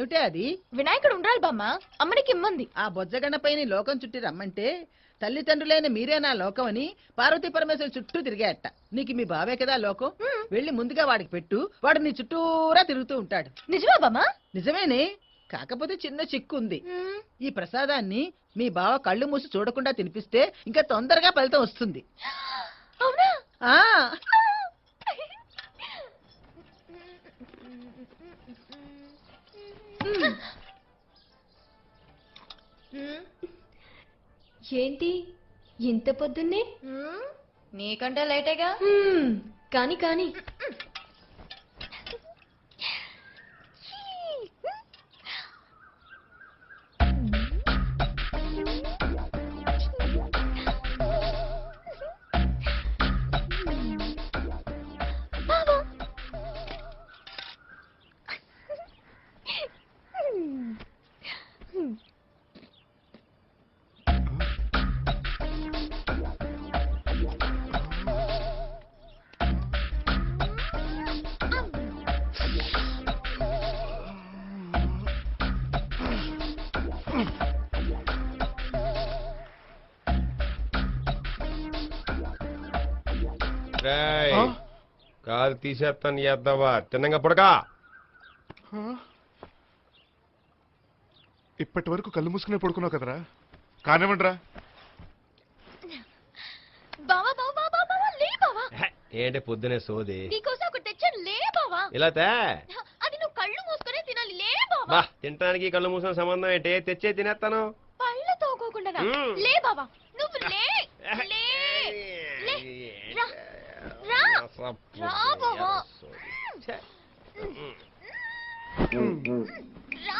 ఏమిటే అది? వినాయకుడు ఉండాలి బామ్మ, అమ్మడికి ఇమ్మంది. ఆ బొజ్జగన్నపైని లోకం చుట్టి రమ్మంటే తల్లిదండ్రులైన మీరే నా లోకం అని పార్వతీ పరమేశ్వరు చుట్టూ తిరిగాట. నీకు మీ బావే కదా లోకం. వెళ్ళి ముందుగా వాడికి పెట్టు, వాడు నీ చుట్టూరా తిరుగుతూ ఉంటాడు. నిజమా బామ్మ? నిజమేనే, కాకపోతే చిన్న చిక్కు ఉంది. ఈ ప్రసాదాన్ని మీ బావ కళ్ళు మూసి చూడకుండా తినిపిస్తే ఇంకా తొందరగా ఫలితం వస్తుంది. అవునా? ఆ ఏంటి ఇంత పొద్దున్నే? నీకంటే లేటేగా. కాని కాని కాదు తీసేస్తాను చేద్దావా తిన్నంగా పుడకా. ఇప్పటి వరకు కళ్ళు మూసుకునే పడుకున్నావు కదరా, కానివ్వండిరా. బావా బావా బావా లే బావా. ఏంటి పొద్దునే సోది? నీకోసం ఒకటి తెచ్చాను లే బావా. ఇలా అది నువ్వు కళ్ళు మూసుకునే తినాలి లే బావా. బా తినడానికి కళ్ళు మూసిన సంబంధం ఏంటి? తెచ్చే తినేస్తాను. పళ్ళు తోకోకుండా లే బావా. నువ్వు లే లే లే. రా రా రా బావా. రా.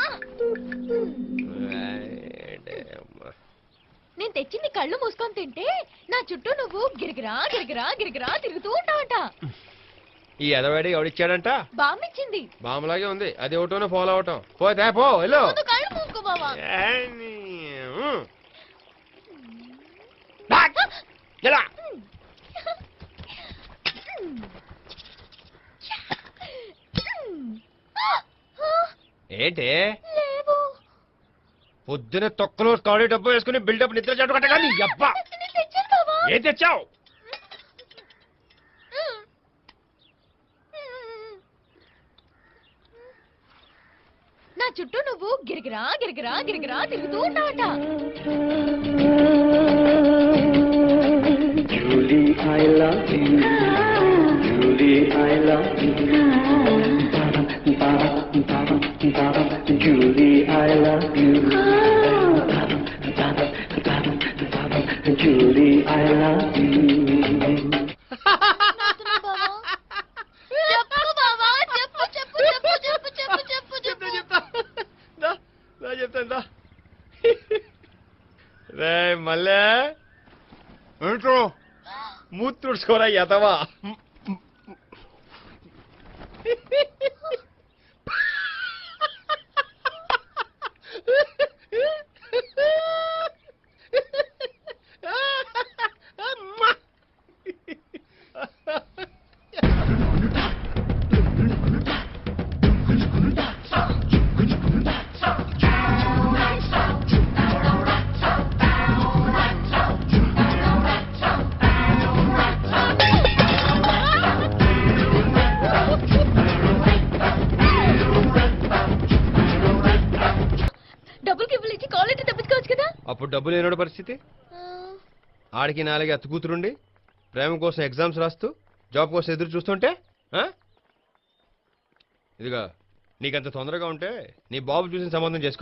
నేను తెచ్చింది కళ్ళు మూసుకొని తింటే నా చుట్టూ నువ్వు గిరిగిరా గిరిగిరా గిరిగిరా తిరుగుతూ ఉంటావంట. ఈ ఎదవాడి ఎవడిచ్చాడంట? బామ్మిచ్చింది. బామ్మలాగే ఉంది, అది ఒకటోనే ఫాలో అవటం. పోతే పో వెళ్ళు. కళ్ళు మూసుకో బావా. ఏంటి లేవు. పొద్దున తొక్కలో కాడి డబ్బు వేసుకుని బిల్డప్ నిద్ర చెట్టు కట్టగా నీ అబ్బా. ఏం తెచ్చావు? నా చుట్టూ నువ్వు గిరిగిరా గిరిగిరా గిరిగిరా తిరుగుతూ ఉంటావట. Julie, I love you. Julie, I love you. Julie, I love you. Julie, I love you. చెప్తా రే మళ్ళీ ఏంట్రో మూతి తుడుచుకోరా ఎదవా. అప్పుడు డబ్బు లేనోడు పరిస్థితి? ఆడికి 4 అత్త కూతురుండి ప్రేమ కోసం ఎగ్జామ్స్ రాస్తూ జాబ్ కోసం ఎదురు చూస్తుంటే ఇదిగా నీకంత తొందరగా ఉంటే నీ బాబు చూసిన సంబంధం చేసుకో.